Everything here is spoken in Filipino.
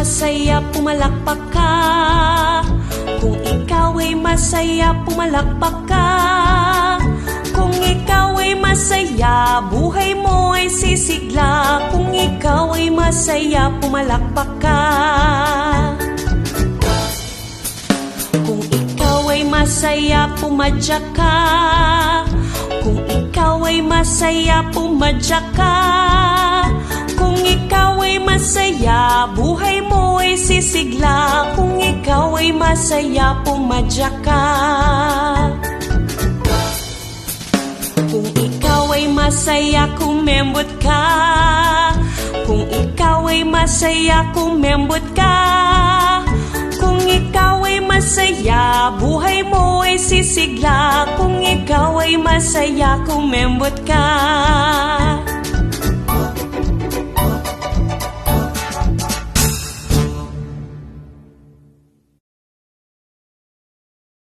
masaya, pumalakpak ka. Kung ikaw ay masaya, pumalakpak ka. Kung ikaw ay masaya, buhay mo ay sisigla. Kung ikaw ay masaya, pumalakpak ka. Kung ikaw ay masaya, pumadyak ka. Kung ikaw ay masaya, pumadyak ka. Kung ikaw ay masaya, buhay mo ay sisigla. Kung ikaw ay masaya, pumadyak ka. Kung ikaw ay masaya, kumembot ka. Kung ikaw ay masaya, kumembot ka. Kung ikaw ay masaya, buhay mo ay sisigla. Kung ikaw ay masaya, kumembot ka.